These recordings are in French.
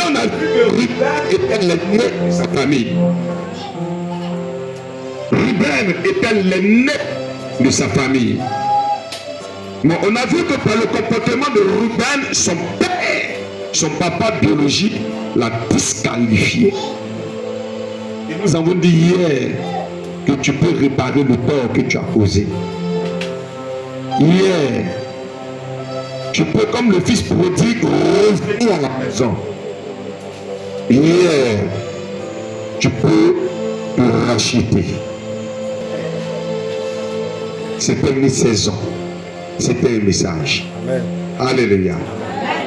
on a vu que Ruben était l'aîné de sa famille. Ruben était l'aîné de sa famille. Mais on a vu que par le comportement de Ruben, son père, son papa biologique, l'a disqualifié. Et nous avons dit hier que tu peux réparer le tort que tu as causé. Hier, tu peux, comme le fils prodigue, revenir à la maison. Hier, tu peux te racheter. C'était une saison. C'était un message. Amen. Alléluia.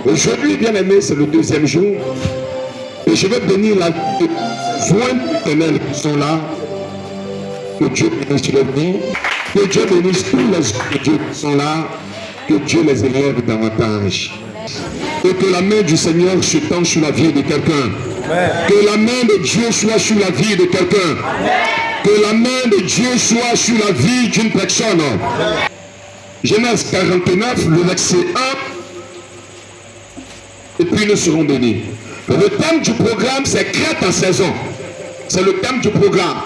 Aujourd'hui, bien aimé, c'est le deuxième jour. Et je vais bénir la jointe éternelle qui sont là. Que Dieu bénisse leur vie. Que Dieu bénisse tous les hommes de Dieu qui sont là. Que Dieu les élève davantage. Et que la main du Seigneur se tende sur la vie de quelqu'un. Que la main de Dieu soit sur la vie de quelqu'un. Que la main de Dieu soit sur la vie d'une personne. Genèse 49, le verset 1. Et puis nous serons bénis. Le thème du programme, c'est créer ta saison. C'est le thème du programme.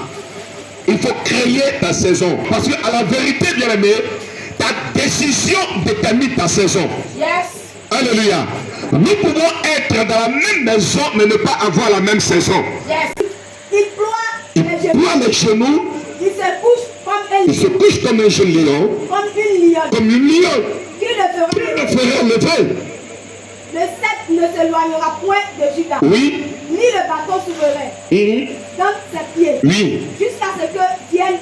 Il faut créer ta saison. Parce qu'à la vérité, bien aimé, ta décision détermine ta saison. Yes. Alléluia. Nous pouvons être dans la même maison, mais ne pas avoir la même saison. Yes. Il ploie les genoux. Il se couche comme un jeune lion. Comme une lionne. Qui le fera lever. Le sceptre ne s'éloignera point de Juda. Oui. Ni le bâton souverain. Dans ses pieds. Oui. Jusqu'à ce que vienne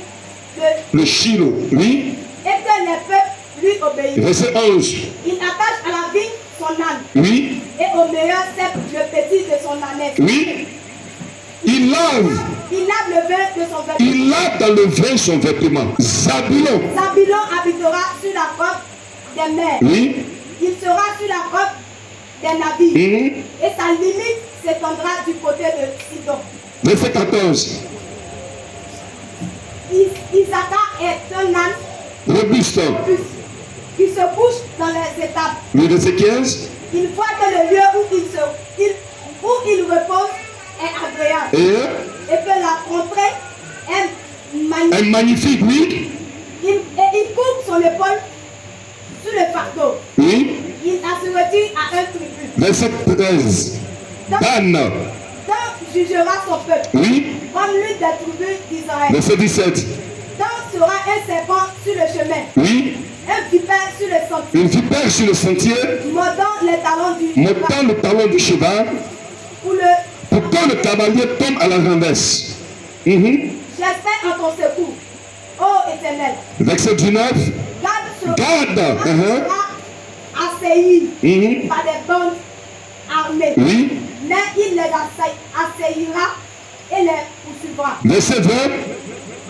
le Shiloh. Oui. Et que les peuples lui obéissent. Verset 11. Il attache à la vigne son âne. Oui. Et au meilleur sceptre le petit de son ânesse. Oui. Il lave le vin de son vêtement. Il lave dans le vin son vêtement. Zabulon. Zabulon habitera sur la côte des mers. Oui. Il sera sur la côte des navires. Et sa limite s'étendra du côté de Sidon. Verset 14. Isaacar est un âne robuste qui se couche dans les étapes. Oui, verset 15. Il voit que le lieu où il repose est agréable. Et que la contrée est magnifique. Oui. Il coupe son épaule sur le fardeau. Oui. Il assujettit à un tribut. Verset 13. Dan. Donc jugera son peuple. Oui. Comme l'une des tribus d'Israël. Verset 17. Donc sera un serpent sur le chemin. Oui. Un vipère sur le sentier. Une vipère sur le sentier. Mordant le talon du cheval. Pour que le cavalier tombe à la renverse. J'espère en ton secours, ô Éternel. Verset 19. Garde. Assaillis par des bandes armées. Oui. Mais il les assaillira et les poursuivra. Verset 20.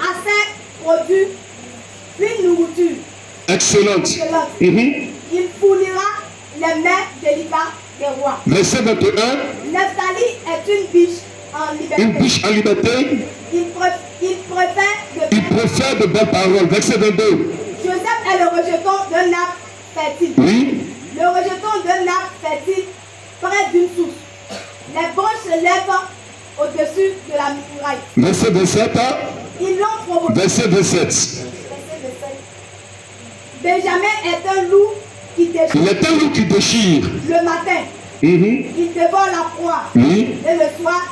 Assez produit une nourriture. Excellente. Il fournira les mains délicates des rois. Verset 21. Nephtali est une biche en liberté. Une biche en liberté. Il préfère de belles paroles. Verset 22. Joseph est le rejeton d'un arbre fertile. Oui. Le rejeton d'un arbre fertile près d'une source. Les branches se lèvent au-dessus de la muraille. Verset 27. Ils l'ont provoqué. Verset 27. Benjamin est un loup qui déchire. Il est un loup qui déchire. Le matin, il dévore la proie. Oui. Et le soir,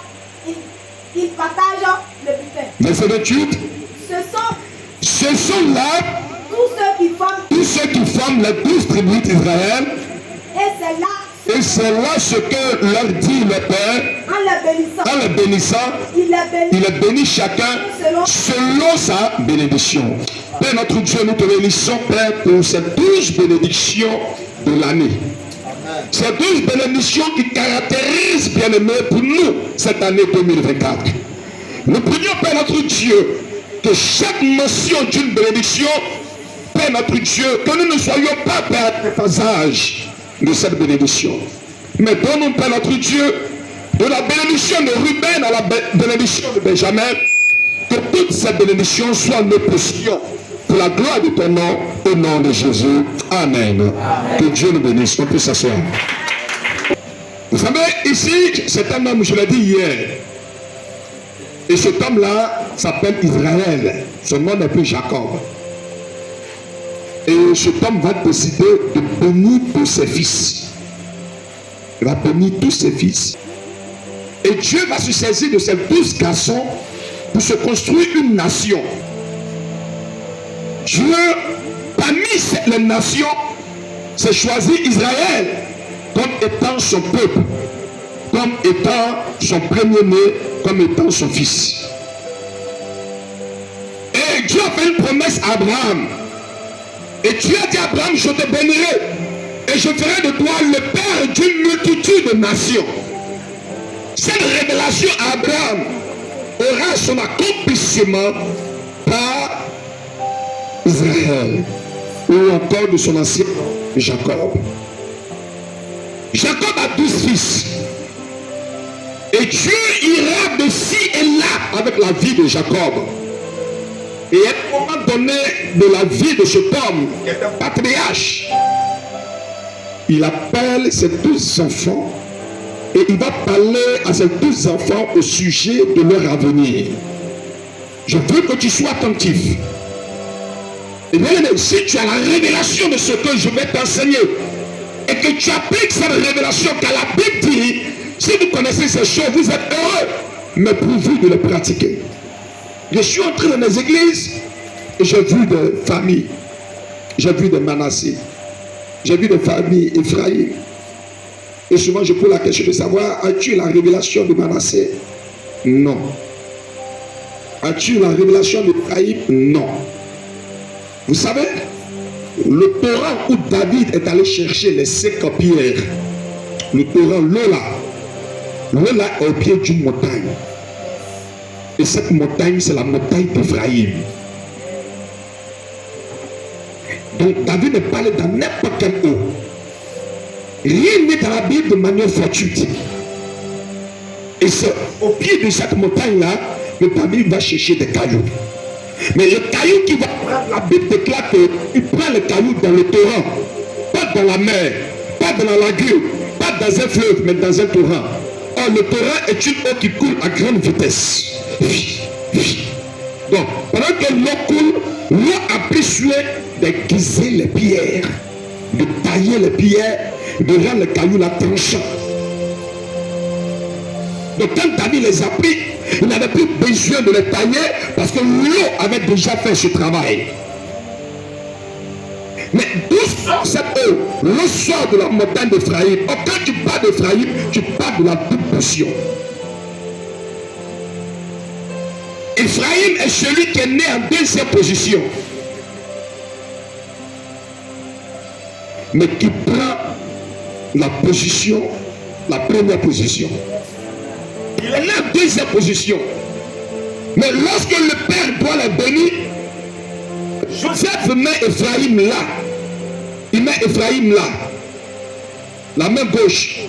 il partage le butin. Verset 28. Ce sont là tous ceux qui forment les 12 tribus d'Israël. Et c'est là ce que leur dit le Père. En les bénissant, il les bénit chacun selon sa bénédiction. Père notre Dieu, nous te bénissons, Père, pour ces 12 bénédictions de l'année. Ces 12 bénédictions qui caractérisent, bien aimé, pour nous, cette année 2024. Nous prions, Père notre Dieu, que chaque mention d'une bénédiction, Père notre Dieu, que nous ne soyons pas, Père, à déphasage de cette bénédiction. Mais donne-nous, Père notre Dieu, de la bénédiction de Ruben à la bénédiction de Benjamin, que toutes ces bénédictions soient nos possessions pour la gloire de ton nom, au nom de Jésus. Amen. Que Dieu nous bénisse. On peut s'asseoir. Vous savez, ici, c'est un homme, je l'ai dit hier. Et cet homme-là s'appelle Israël. Son nom n'est plus Jacob. Et cet homme va décider de bénir tous ses fils. Il va bénir tous ses fils. Et Dieu va se saisir de ces 12 garçons pour se construire une nation. Dieu, parmi les nations, s'est choisi Israël comme étant son peuple, comme étant son premier-né, comme étant son fils. Et Dieu a fait une promesse à Abraham. Et Dieu a dit à Abraham, je te bénirai et je ferai de toi le père d'une multitude de nations. Cette révélation à Abraham aura son accomplissement par Israël ou encore de son ancien Jacob. Jacob a 12 fils. Et Dieu ira de ci et là avec la vie de Jacob. Et à un moment donné de la vie de cet homme, qui est un patriarche, il appelle ses 12 enfants et il va parler à ses 12 enfants au sujet de leur avenir. Je veux que tu sois attentif. Et bien, si tu as la révélation de ce que je vais t'enseigner et que tu appliques cette révélation car la Bible dit, si vous connaissez ces choses, vous êtes heureux, mais pourvu de les pratiquer. Je suis entré dans les églises et j'ai vu des familles. J'ai vu des Manassés. J'ai vu des familles Ephraïm. Et souvent je pose la question de savoir, as-tu la révélation de Manassé? Non. As-tu la révélation d'Ephraïm? Non. Vous savez, le torrent où David est allé chercher les 5 pierres, le torrent Lola est au pied d'une montagne. Et cette montagne, c'est la montagne d'Ephraïm. Donc David ne parlait dans n'importe quel eau. Rien n'est dans la Bible de manière fortuite. Et c'est au pied de cette montagne-là que David va chercher des cailloux. Mais le caillou qui va prendre, la Bible déclare qu'il prend le caillou dans le torrent, pas dans la mer, pas dans la lagune, pas dans un fleuve, mais dans un torrent. Or, le torrent est une eau qui coule à grande vitesse. Donc, pendant que l'eau coule, l'eau a pris soin d'aiguiser les pierres, de tailler les pierres, de rendre le caillou la tranchant. Donc, quand David les a pris, il n'avait plus besoin de les tailler parce que l'eau avait déjà fait ce travail. Mais d'où sort cette eau? L'eau sort de la montagne d'Ephraïm. Or, quand tu parles d'Ephraïm, tu parles de la double portion. Ephraïm est celui qui est né en deuxième position, mais qui prend la position, la première position. Il est né en deuxième position. Mais lorsque le père doit la bénir, Joseph met Ephraïm là. Il met Ephraïm là, la main gauche.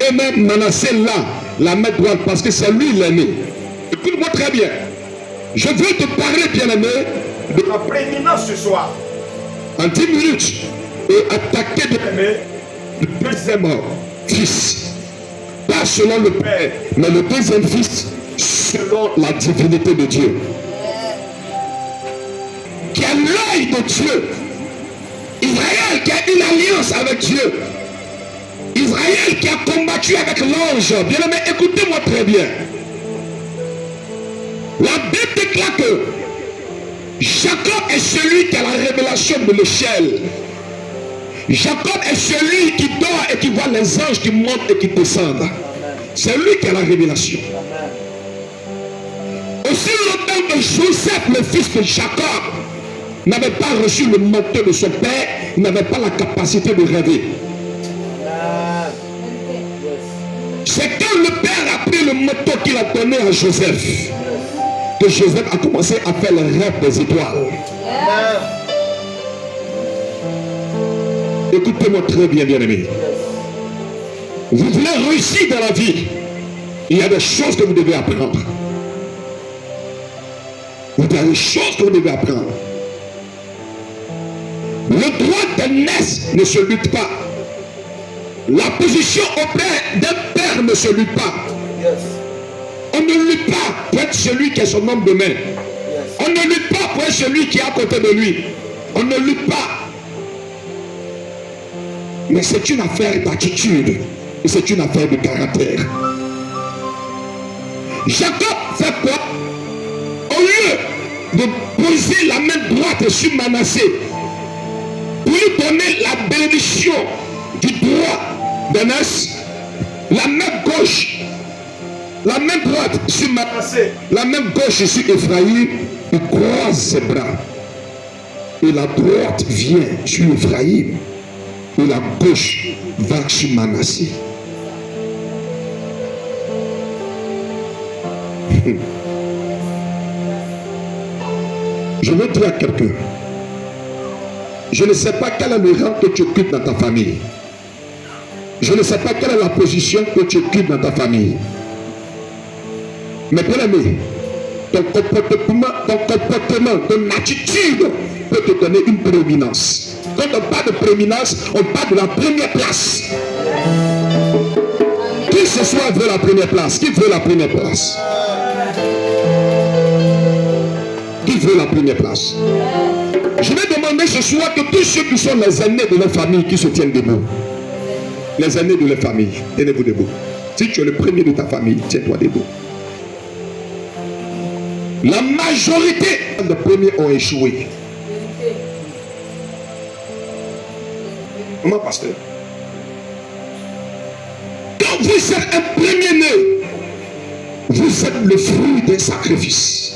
Et même Manassé là, la main droite, parce que c'est lui l'aîné. Écoute-moi très bien. Je veux te parler, bien-aimé, de la prééminence ce soir. En 10 minutes, et attaquer le deuxième fils. Pas selon le père, mais le deuxième fils selon la divinité de Dieu. Qui a l'œil de Dieu. Israël qui a une alliance avec Dieu. Israël qui a combattu avec l'ange. Bien-aimé, écoutez-moi très bien. La Bible déclare que Jacob est celui qui a la révélation de l'échelle. Jacob est celui qui dort et qui voit les anges qui montent et qui descendent. C'est lui qui a la révélation. Aussi longtemps que Joseph, le fils de Jacob, n'avait pas reçu le manteau de son père, il n'avait pas la capacité de rêver. C'est quand le père a pris le manteau qu'il a donné à Joseph que Joseph a commencé à faire le rêve des étoiles. Écoutez-moi très bien, bien-aimés. Vous voulez réussir dans la vie, il y a des choses que vous devez apprendre. Il y a des choses que vous devez apprendre. Le droit d'aînesse ne se lutte pas. La position au père d'un père terre ne se lutte pas. On ne lutte pas pour être celui qui est son homme de main. On ne lutte pas pour être celui qui est à côté de lui. On ne lutte pas. Mais c'est une affaire d'attitude. Et c'est une affaire de caractère. Jacob fait quoi? Au lieu de poser la main droite sur Manassé pour lui donner la bénédiction du droit d'aînesse, la main gauche, la main droite sur Manassé, la main gauche sur Ephraïm, il croise ses bras. Et la droite vient sur Ephraïm. Et la gauche va sur Manassé. Je veux dire à quelqu'un, je ne sais pas quel est le rang que tu occupes dans ta famille. Je ne sais pas quelle est la position que tu occupes dans ta famille. Mais bien aimé, ton comportement, ton attitude peut te donner une prééminence. Quand on parle de prééminence, on parle de la première place. Qui ce soir veut la première place? Qui veut la première place? Qui veut la première place? Je vais demander ce soir que tous ceux qui sont les aînés de leur famille qui se tiennent debout. Les aînés de leur famille, tenez-vous debout. Si tu es le premier de ta famille, tiens-toi debout. La majorité des premiers ont échoué. Comment, pasteur? Quand vous êtes un premier-né, vous êtes le fruit d'un sacrifice.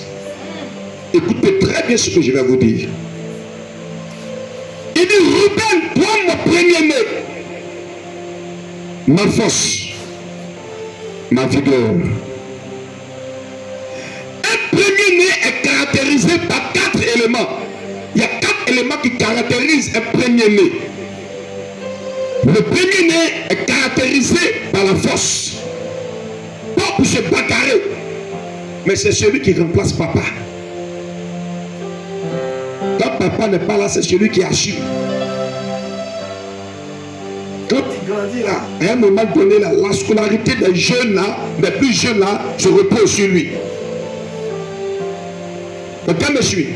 Écoutez très bien ce que je vais vous dire. Il dit, Ruben, toi mon premier-né, ma force, ma vigueur. Un premier-né est caractérisé par 4 éléments. Il y a 4 éléments qui caractérisent un premier-né. Le premier-né est caractérisé par la force. Pas pour se bagarrer, mais c'est celui qui remplace papa. Quand papa n'est pas là, c'est celui qui assure. Quand il grandit là, à un moment donné, là, la scolarité des jeunes là, des plus jeunes là, se repose sur lui. Quelqu'un me suit?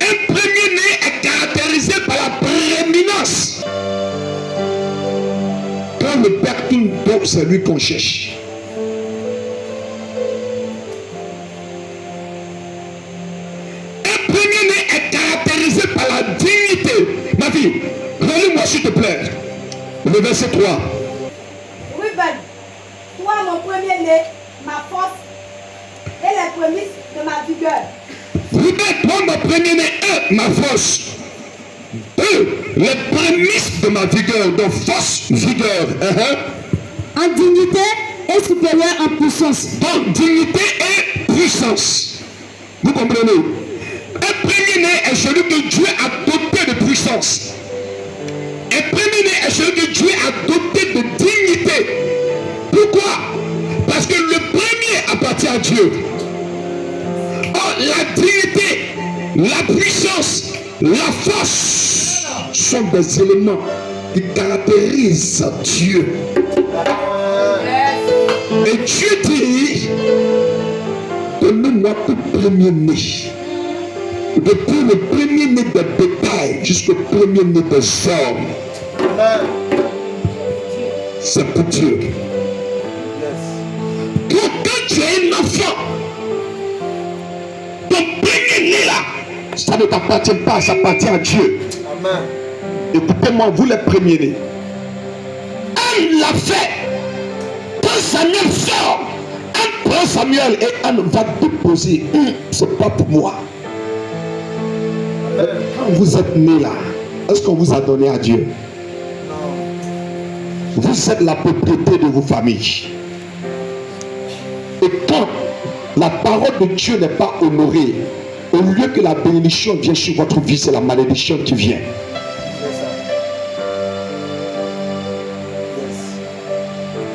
Un premier-né est caractérisé par la prééminence. Quand le père tourne dos, c'est lui qu'on cherche. Un premier-né est caractérisé par la dignité. Ma fille, relis-moi s'il te plaît. Le verset 3. Oui, ben, toi mon premier-né, ma force et les prémices de ma vigueur. Ruben, toi mon premier-né, ma force. 2, les prémices de ma vigueur, donc force, vigueur. En dignité et supérieur en puissance. Donc dignité et puissance. Vous comprenez? Un premier-né est celui que Dieu a doté de puissance. Un premier-né est celui que Dieu a doté de dignité. Pourquoi? Parce que le premier appartient à Dieu. Or, la dignité, la puissance, la force sont des éléments qui caractérisent Dieu. Et Dieu dit, donnez-moi le premier-né. Depuis le premier-né des bétail jusqu'au premier-né des hommes. C'est pour Dieu. Donc quand tu es un enfant, ton premier-né là, ça ne t'appartient pas, ça appartient à Dieu. Amen. Écoutez-moi, vous les premiers-nés. Anne l'a fait. Quand Samuel sort, Anne prend Samuel et Anne va déposer. C'est pas pour moi. Quand vous êtes né là, est-ce qu'on vous a donné à Dieu? Non. Vous êtes la propriété de vos familles. Et quand la parole de Dieu n'est pas honorée, au lieu que la bénédiction vienne sur votre vie, c'est la malédiction qui vient.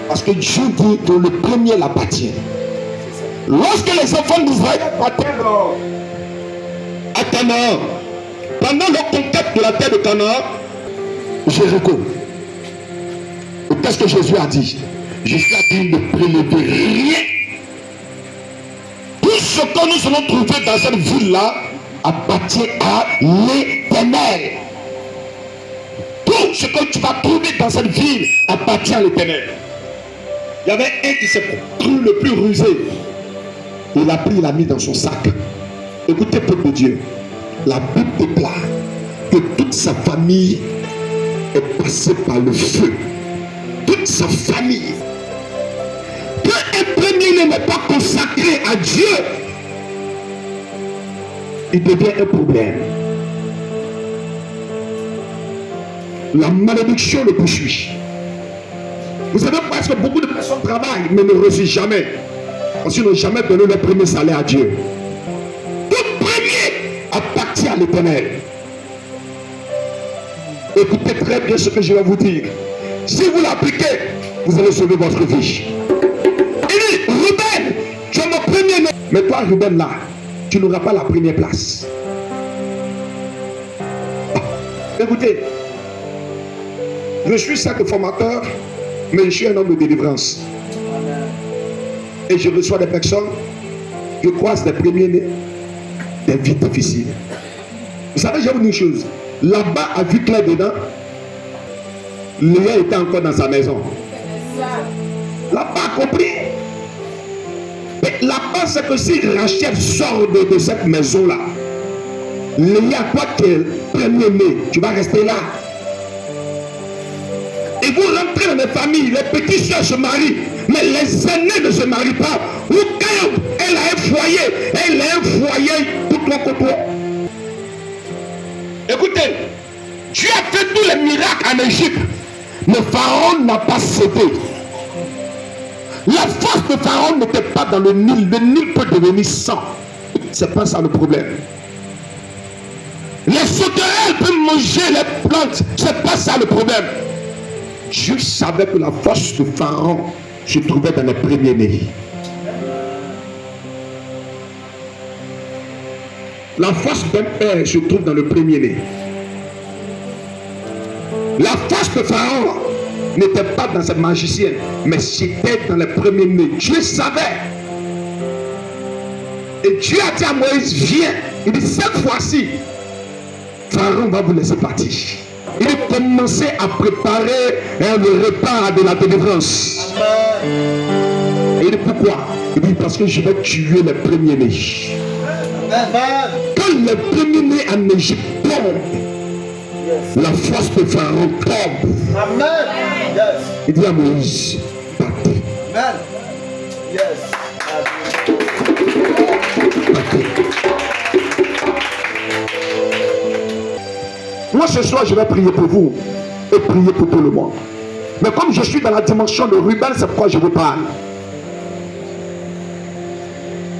Parce que Dieu dit que le premier l'appartient. Lorsque les enfants d'Israël partirent à Canaan, pendant leur conquête de la terre de Canaan, Jéricho, Qu'est-ce que Jésus a dit? Jésus a dit ne prélevez rien. Tout ce que nous allons trouver dans cette ville-là appartient à l'Éternel. Tout ce que tu vas trouver dans cette ville appartient à l'Éternel. Il y avait un qui s'est cru le plus rusé. Il a pris, il a mis dans son sac. Écoutez, peuple de Dieu, la Bible déclare que toute sa famille est passée par le feu. Toute sa famille. Que un premier-né n'est pas consacré à Dieu, il devient un problème. La malédiction le poursuit. Vous savez parce que beaucoup de personnes travaillent mais ne reçoivent jamais. Parce qu'ils n'ont jamais donné leur premier salaire à Dieu. Tout premier appartient à l'Éternel. Écoutez très bien ce que je vais vous dire. Si vous l'appliquez, vous allez sauver votre vie. Il dit, Ruben, tu es mon premier-né. Mais toi, Ruben, là, tu n'auras pas la première place. Écoutez, je suis certes formateur, mais je suis un homme de délivrance. Et je reçois des personnes, je croise des premiers-nés, des vies difficiles. Vous savez, j'ai une chose. Là-bas, à vue claire dedans, Léa était encore dans sa maison. Là-bas, compris. Mais là-bas, c'est que si Rachel sort de cette maison-là, Léa, toi qui es premier-né, tu vas rester là. Et vous rentrez dans les familles, les petits soeurs se marient, mais les aînés ne se marient pas. Ou quand elle a un foyer pour toi. Écoutez, Dieu a fait tous les miracles en Égypte, mais Pharaon n'a pas cédé. La force de Pharaon n'était pas dans le Nil. Le Nil peut devenir sang. C'est pas ça le problème. Les sauterelles peuvent manger les plantes. C'est pas ça le problème. Dieu savait que la force de Pharaon se trouvait dans les premiers-nés. La force d'un père se trouve dans le premier-né. La force de Pharaon n'était pas dans cette magicienne, mais c'était dans les premiers-nés. Dieu savait. Et Dieu a dit à Moïse, viens. Il dit, cette fois-ci, Pharaon va vous laisser partir. Il a commencé à préparer le repas de la délivrance. Et il dit pourquoi? Il dit parce que je vais tuer les premiers-nés. Quand les premiers-nés en Égypte tombent, la force de Pharaon tombe. Il dit à Moïse, partez. Moi ce soir je vais prier pour vous et prier pour tout le monde. Mais comme je suis dans la dimension de Ruben, c'est pourquoi je vous parle.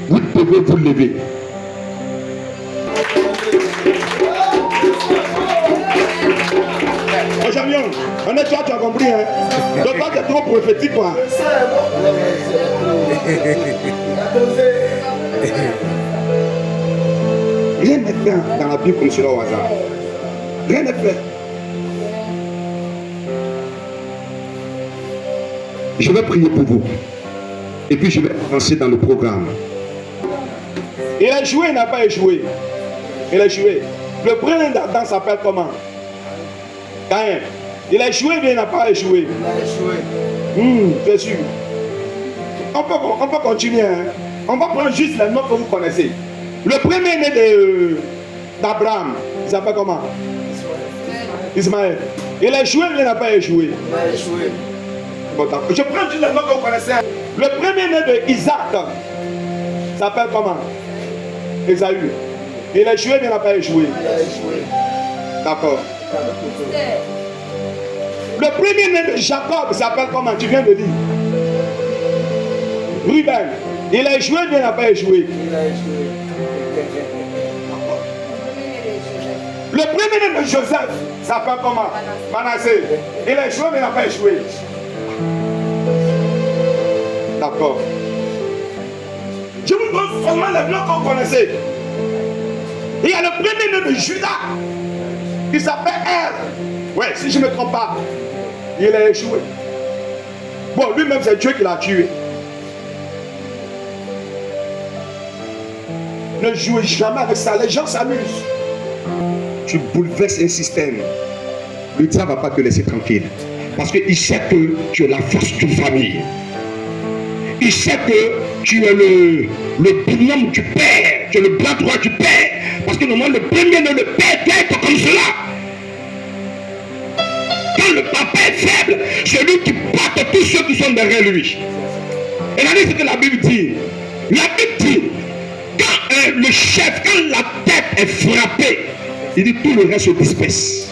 Vous devez vous lever. Jamion, on est toi, tu as compris, hein? Donc toi, tu es trop prophétique, quoi. Rien n'est fait dans la Bible comme cela au hasard. Rien n'est fait. Je vais prier pour vous. Et puis je vais avancer dans le programme. Il a joué, il n'a pas échoué. Il a échoué. Le premier d'Adam s'appelle comment? Caïn. Il a échoué, mais il n'a pas échoué. Il a échoué. Je suis sûr. On peut continuer. Hein? On va prendre juste les noms que vous connaissez. Le premier né d'Abraham, il s'appelle comment? Ismaël. Il a échoué, mais il n'a pas échoué. Il a échoué. Bon, je prends juste les noms que vous connaissez. Le premier né d'Isaac s'appelle comment? Esaü. Il a échoué, mais il n'a pas échoué. Il a échoué. D'accord. Le premier né de Jacob s'appelle comment? Tu viens de dire. Ruben. Il a échoué, mais il n'a pas échoué. Il a échoué. Le premier né de Joseph s'appelle comment? Manassé. Il a échoué, mais il n'a pas échoué. D'accord. Je vous donne seulement les noms que vous connaissez. Il y a le premier né de Judas. Il s'appelle Er. Ouais, si je ne me trompe pas. Il a échoué. Bon, lui-même, c'est Dieu qui l'a tué. Ne jouez jamais avec ça. Les gens s'amusent. Tu bouleverses un système. Le diable ne va pas te laisser tranquille. Parce qu'il sait que tu es la force d'une famille. Il sait que tu es le binôme du père. Tu es le bras droit du père. Parce que normalement, le premier ne le père doit être comme cela. Quand le papa est faible, c'est lui qui porte tous ceux qui sont derrière lui. Et regardez ce que la Bible dit. La Bible dit, quand le chef, quand la tête est frappée, il dit tout le reste se disperse.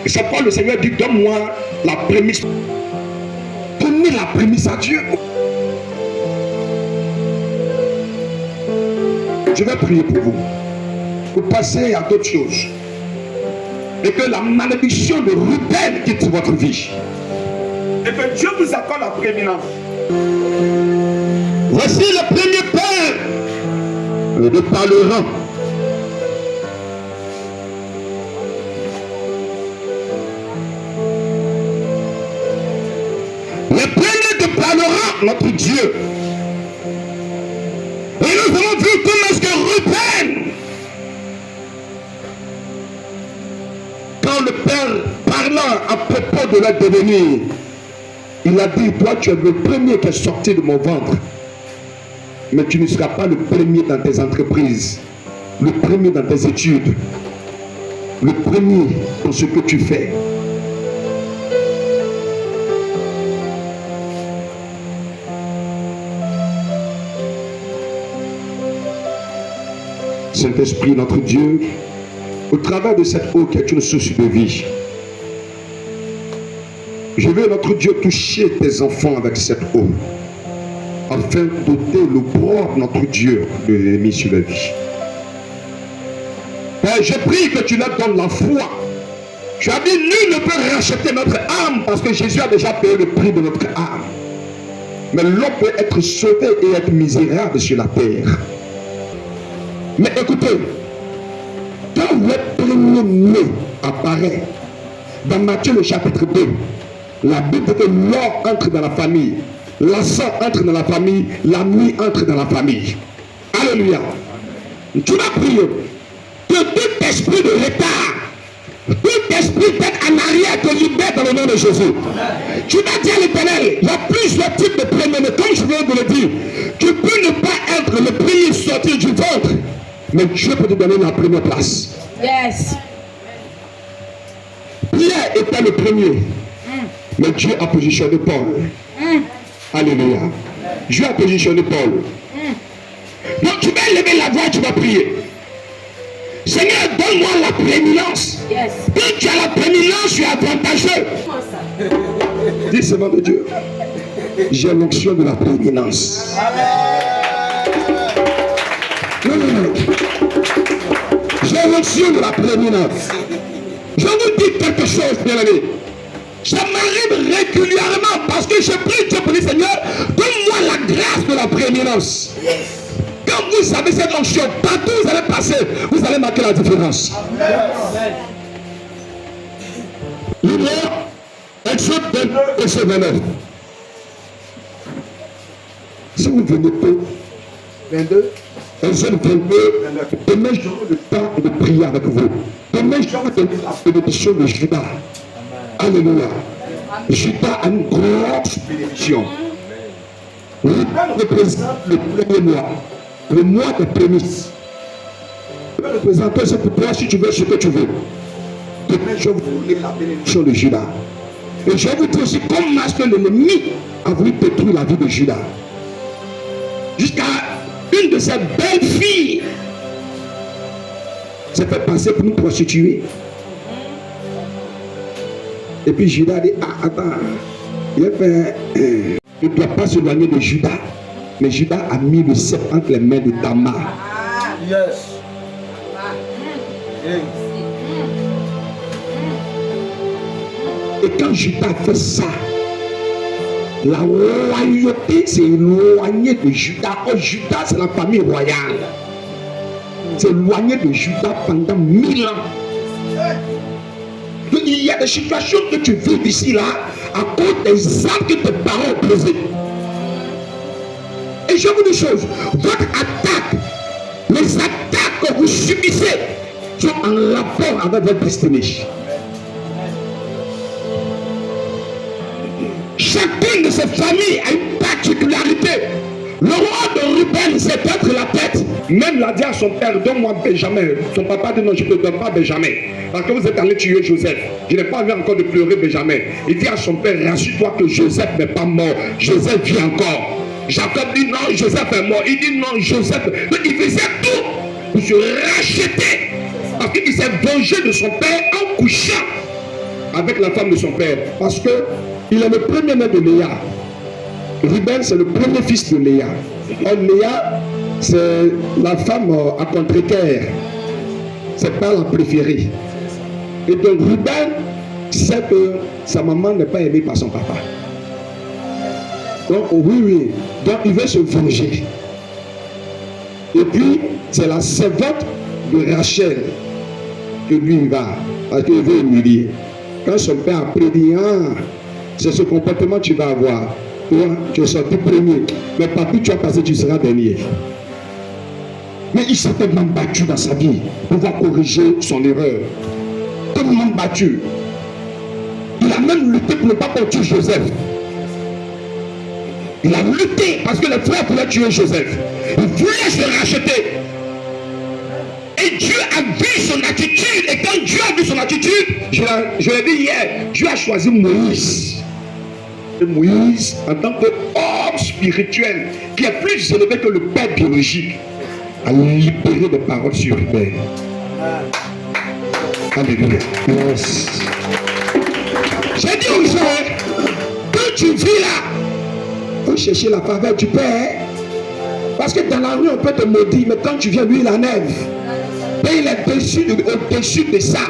Et c'est pourquoi le Seigneur dit, donne-moi la prémisse. Donnez la prémisse à Dieu. Je vais prier pour vous. Pour passer à d'autres choses. Et que la malédiction de Ruben quitte votre vie. Et que Dieu vous accorde la prééminence. Voici le premier père de Parleran. Le premier de Parleran, notre Dieu. Et nous avons vu comment est-ce que Ruben, quand le père parlant à propos de leur devenir, il a dit, toi tu es le premier qui est sorti de mon ventre. Mais tu ne seras pas le premier dans tes entreprises, le premier dans tes études, le premier dans ce que tu fais. Saint-Esprit, notre Dieu, au travers de cette eau qui est une source de vie, je veux, notre Dieu, toucher tes enfants avec cette eau, afin d'ôter le poids, notre Dieu, de l'ennemi sur la vie. Père, je prie que tu leur donnes la foi. Tu as dit, nul ne peut racheter notre âme, parce que Jésus a déjà payé le prix de notre âme. Mais l'homme peut être sauvé et être misérable sur la terre. Mais écoutez, quand le premier-né apparaît, dans Matthieu le chapitre 2, la Bible dit que l'or entre dans la famille, l'argent entre dans la famille, la nuit entre dans la famille. Alléluia. Tu vas prier que tout esprit de retard, tout esprit d'être en arrière te libère dans le nom de Jésus. Tu vas dire à l'Éternel, il y a plusieurs types de premiers-nés, comme je viens de le dire. Tu peux ne pas être le premier sorti du ventre, mais Dieu peut te donner la première place. Yes. Pierre était le premier. Mais Dieu a positionné Paul. Alléluia. Dieu a positionné Paul. Donc tu vas lever la voix, tu vas prier. Seigneur, donne-moi la prééminence. Yes. Quand tu as la prééminence, tu es avantageux. Dis seulement de Dieu. J'ai l'onction de la prééminence. Non. J'ai l'onction de la prééminence. Je vous dis quelque chose, bien aimé. Ça m'arrive régulièrement parce que je prie Dieu pour le Seigneur, donne-moi la grâce de la prééminence. Quand vous avez cette onction, partout où vous allez passer, vous allez marquer la différence. Il y a Exode 22, verset 29. Si vous venez peu, 22, Exode 22, demain j'aurai le temps de prier avec vous. Demain j'aurai la bénédiction de Judas. Alléluia. Judas a une grosse bénédiction. Ruben représente le premier mois, le mois des prémices. Je vais représenter ça pour toi si tu veux ce que tu veux. Demain je vais vous donner la bénédiction de Judas. Et je vais vous dire aussi comment est-ce que l'ennemi a voulu détruire la vie de Judas. Jusqu'à une de ses belles filles s'est fait passer pour une prostituée. Et puis Judas dit, attends, il ne doit pas s'éloigner de Judas. Mais Judas a mis le sceptre entre les mains de Tamar. Yes. Et quand Judas fait ça, la royauté s'est éloignée de Judas. Oh, Judas, c'est la famille royale. C'est éloigné de Judas pendant 1000 ans. Il y a des situations que tu vis d'ici là, à cause des armes que tes parents ont posées. Et je vous dis une chose, votre attaque, les attaques que vous subissez sont en rapport avec votre destinée. Chacune de ces familles a une particularité. Le roi de Ruben, c'est peut-être la tête. Même l'a dit à son père, donne-moi Benjamin. Son papa dit non, je ne te donne pas Benjamin. Parce que vous êtes allé tuer Joseph. Je n'ai pas envie encore de pleurer Benjamin. Il dit à son père, rassure-toi que Joseph n'est pas mort. Joseph vit encore. Jacob dit non, Joseph est mort. Il dit non, Joseph. Donc il faisait tout pour se racheter. Parce qu'il s'est vengé de son père en couchant avec la femme de son père. Parce que il est le premier-né de Léa. Ruben, c'est le premier fils de Léa. Or, Léa, c'est la femme à contre-cœur. C'est pas la préférée. Et donc, Ruben sait que sa maman n'est pas aimée par son papa. Donc, oui. Donc, il veut se venger. Et puis, c'est la servante de Rachel que lui, il va. Parce qu'il veut humilier. Quand son père a prédit, c'est ce comportement que tu vas avoir. Toi, tu es sorti premier. Mais partout tu as passé, tu seras dernier. Mais il s'est tellement battu dans sa vie pour pouvoir corriger son erreur. Tellement battu. Il a même lutté pour ne pas tuer Joseph. Il a lutté parce que les frères voulaient tuer Joseph. Il voulait se racheter. Et Dieu a vu son attitude. Et quand Dieu a vu son attitude, je l'ai dit hier, Dieu a choisi Moïse. Et Moïse, en tant qu'homme spirituel, qui est plus élevé que le père biologique, a libéré des paroles sur Ruben. Alléluia. Yes. J'ai dit aux gens, quand tu vis là, il faut chercher la faveur du Père. Parce que dans la rue, on peut te maudire, mais quand tu viens, lui, il enlève. Mais il est au-dessus de ça.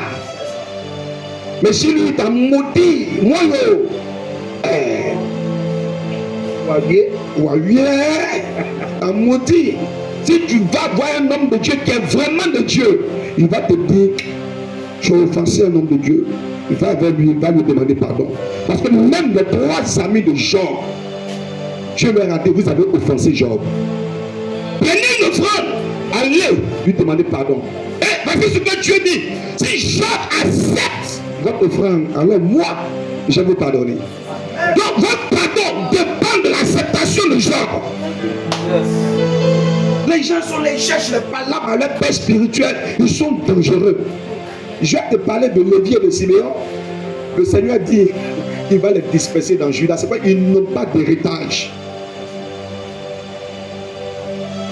Mais si lui t'a maudit, moi, t'as maudit. Si tu vas voir un homme de Dieu qui est vraiment de Dieu, il va te dire, tu as offensé un homme de Dieu. Il va vers lui, il va lui demander pardon. Parce que même les 3 amis de Job, Dieu leur a dit, vous avez offensé Job. Prenez une offrande, allez lui demander pardon. Et parce que ce que Dieu dit, si Job accepte votre offrande, alors moi, je vais vous pardonner. Donc votre pardon dépend de l'acceptation de Job. Les gens cherchent les palabres à leur père spirituel. Ils sont dangereux. Je vais te parler de Lévi et de Siméon. Le Seigneur dit qu'il va les disperser dans Juda. C'est pourquoi ils n'ont pas d'héritage.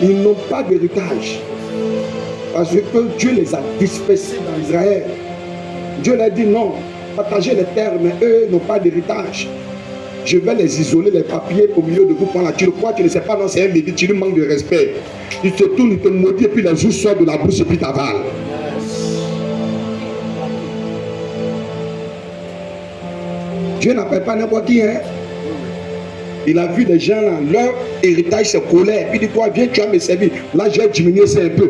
Ils n'ont pas d'héritage. Parce que Dieu les a dispersés dans Israël. Dieu leur dit non, partagez les terres, mais eux n'ont pas d'héritage. Je vais les isoler, les papiers au milieu de vous. Tu le crois, tu ne sais pas, non, c'est un médit, tu lui manques de respect. Il te tourne, il te maudit, et puis les joues sortent de la bouche et puis t'avales. Dieu n'appelle pas n'importe qui, hein. Il a vu des gens là, leur héritage c'est colère. Puis il dit, toi, viens, tu vas me servir. Là, j'ai diminué ça un peu.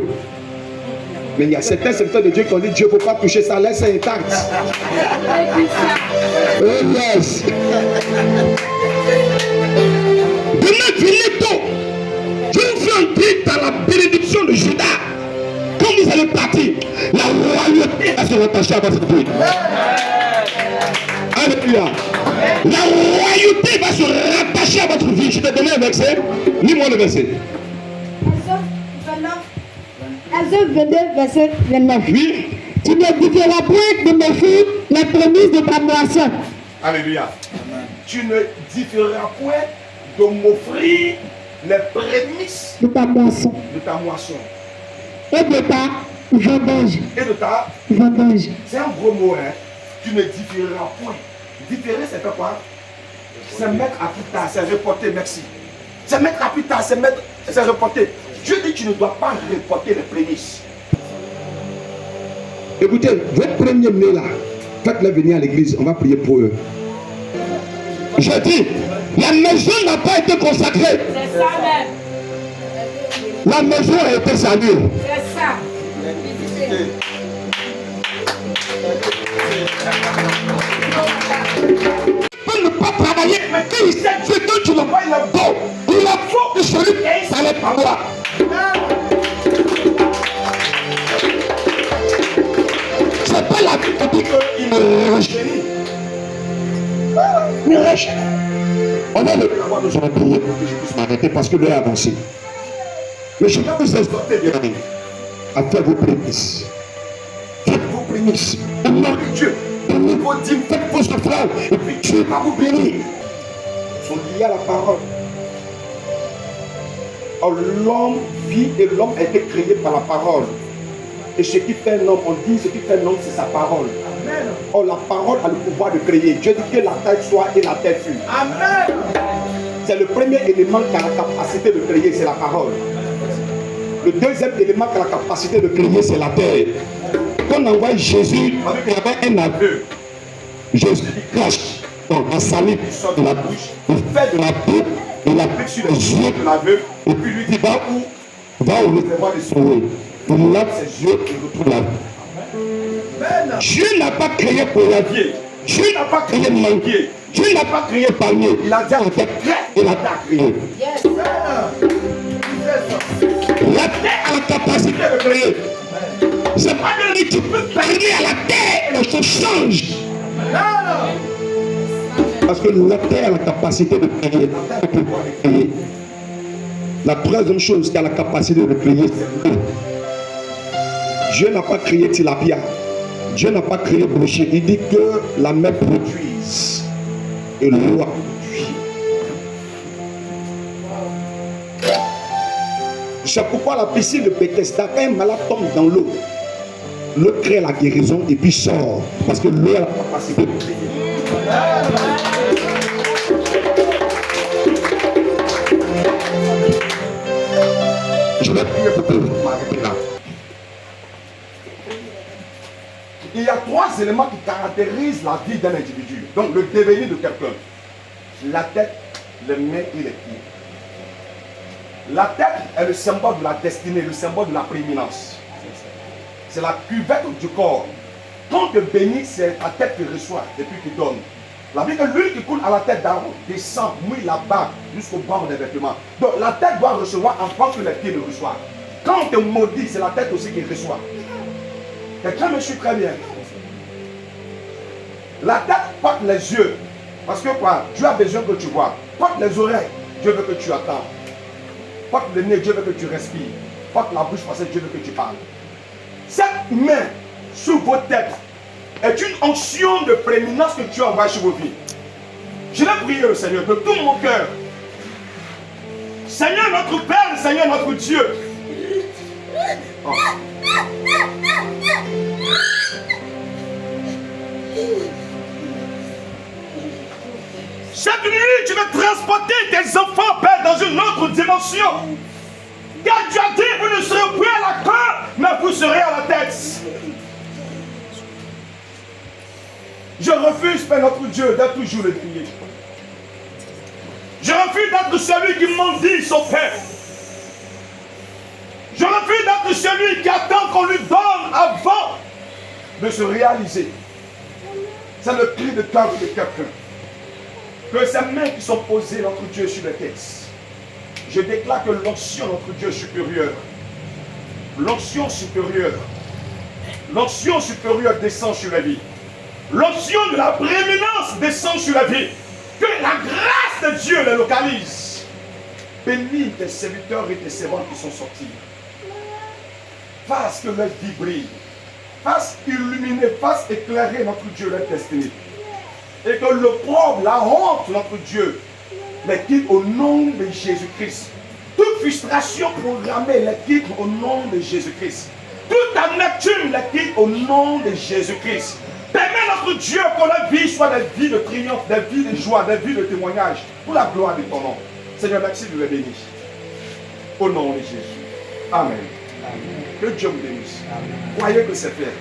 Mais il y a certains secteurs de Dieu qui ont dit, Dieu ne faut pas toucher ça, laisse ça intact. Oh yes. Demain, venez tôt. Je vous fais entrer dans la bénédiction de Judas. Quand vous allez partir, la royauté va se rattacher à votre vie. Alléluia. La royauté va se rattacher à votre vie. Je te donne un verset. Lis-moi le verset. Exode 22, verset 29. Oui. Tu ne différeras point de mes filles les prémices de ta moisson. Alléluia. Tu ne différeras point de m'offrir les prémices de ta moisson. Et de ta vendange. Vendange. C'est un gros mot, hein. Tu ne différeras point. Différer, c'est quoi? C'est mettre à plus tard, c'est reporter, merci. C'est mettre à plus tard, c'est reporter. Dieu dit que tu ne dois pas reporter les prémices. Écoutez, votre premier-né là, faites-le venir à l'église, on va prier pour eux. Je dis, la maison n'a pas été consacrée. C'est ça même. La maison a été saluée. C'est ça. On ne peut travailler, mais quand il sait Dieu, quand tu le vois, il est beau. Il est beau que celui qui est salé par moi. C'est pas la vie qui dit qu'il me régénie. Il me régénie. On a le droit de nous en prier pour que je puisse m'arrêter parce que l'heure est avancée. Mais je vais vous exhorter, bien aimé, à faire vos prémices. Faites vos prémices. Au nom de Dieu. Donnez vos dîmes, faites vos offrandes. Et puis Dieu va vous bénir. Ils sont liés à la parole. Or, l'homme vit et l'homme a été créé par la parole. Et ce qui fait un homme, on dit ce qui fait un homme, c'est sa parole. Amen. Or, la parole a le pouvoir de créer. Dieu dit que la terre soit et la terre fut. Amen. C'est le premier élément qui a la capacité de créer, c'est la parole. Le deuxième élément qui a la capacité de créer, c'est la terre. Quand on envoie Jésus, il y avait un aveu. Jésus crache dans la salive de la bouche, il fait de la peau, il applique sur les yeux de l'aveu, et puis lui dit va au réservoir de son eau. Il lave ses yeux et retrouve la vie. Dieu n'a pas créé pour la vie. Dieu n'a pas créé manguier. Dieu n'a pas créé palmier. Il a dit en terre, il a créé. La terre a la capacité de créer. C'est pas de dire que tu peux parler à la terre et les choses changent. Parce que la terre a la capacité de créer. La troisième chose qui a la capacité de créer, c'est l'eau. Dieu n'a pas créé tilapia. Dieu n'a pas créé brochet. Il dit que la mer produise et l'eau a produit. C'est pourquoi la piscine de Bethesda, quand un malade tombe dans l'eau, l'eau crée la guérison et puis sort. Parce que l'eau a la capacité de créer. Je vais prier pour que vous m'arrêtez là. Il y a trois éléments qui caractérisent la vie d'un individu. Donc le devenir de quelqu'un. La tête, les mains et les pieds. La tête est le symbole de la destinée, le symbole de la prééminence. C'est la cuvette du corps. Quand tu bénis, c'est ta tête qui reçoit et puis qui donne. La Bible dit que l'huile qui coule à la tête d'Aaron descend, mouille la barbe jusqu'au bord des vêtements. Donc la tête doit recevoir avant que les pieds le reçoivent. Quand on te maudit, c'est la tête aussi qui reçoit. Quelqu'un me suit très bien. La tête porte les yeux. Parce que quoi? Dieu a besoin que tu vois. Porte les oreilles. Dieu veut que tu attends. Porte le nez. Dieu veut que tu respires. Porte la bouche parce que Dieu veut que tu parles. Cette main sur vos têtes est une onction de prééminence que Dieu envoie sur vos vies. Je vais prier le Seigneur de tout mon cœur. Seigneur notre Père, Seigneur notre Dieu. Oh. Cette nuit, tu vas transporter tes enfants, Père, dans une autre dimension. Car tu as dit, vous ne serez plus à la queue, mais vous serez à la tête. Je refuse, Père notre Dieu, d'être toujours le prier. Je refuse d'être celui qui mendie son Père. Je refuse d'être celui qui attend qu'on lui donne avant de se réaliser. C'est le cri de cœur de quelqu'un. Que ces mains qui sont posées, notre Dieu, sur les têtes. Je déclare que l'onction, notre Dieu, supérieur. L'onction supérieure. L'onction supérieure descend sur la vie. L'onction de la prééminence descend sur la vie. Que la grâce de Dieu les localise. Bénis tes serviteurs et tes servantes qui sont sortis. Fasse que leur vie brille. Fasse illuminer, fasse éclairer notre Dieu leur destinée. Et que le pauvre, la honte, notre Dieu, les quitte au nom de Jésus-Christ. Toute frustration programmée, les quitte au nom de Jésus-Christ. Toute amertume, les quitte au nom de Jésus-Christ. Permets notre Dieu que la vie soit des vies de triomphe, des vies de joie, des vies de témoignage, pour la gloire de ton nom. Seigneur, merci de les bénir. Au nom de Jésus. Amen. Amen. Que Dieu vous bénisse. Croyez que c'est fait.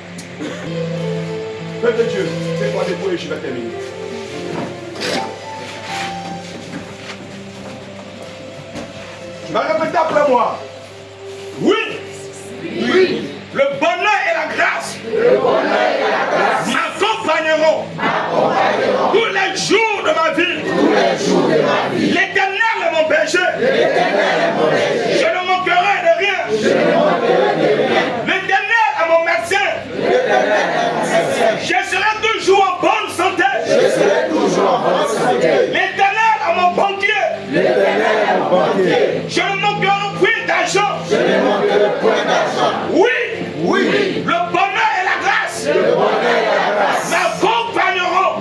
Père de Dieu, c'est toi debout et je vais terminer. Tu vas répéter après moi. Oui. Oui. Le bonheur et la grâce m'accompagneront tous les jours de ma vie. Je ne manquerai point d'argent. Oui. Le bonheur et la grâce. M'accompagneront.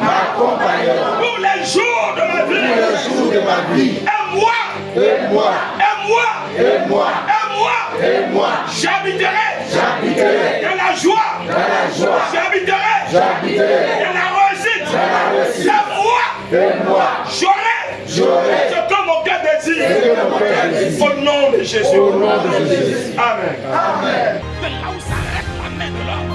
Pour les jours de ma vie. Et moi. J'habiterai dans la joie. J'habiterai dans la réussite. Et moi. J'aurai ce que mon cœur désire. Au nom de Jésus. Amen. De là où s'arrête la main de l'homme.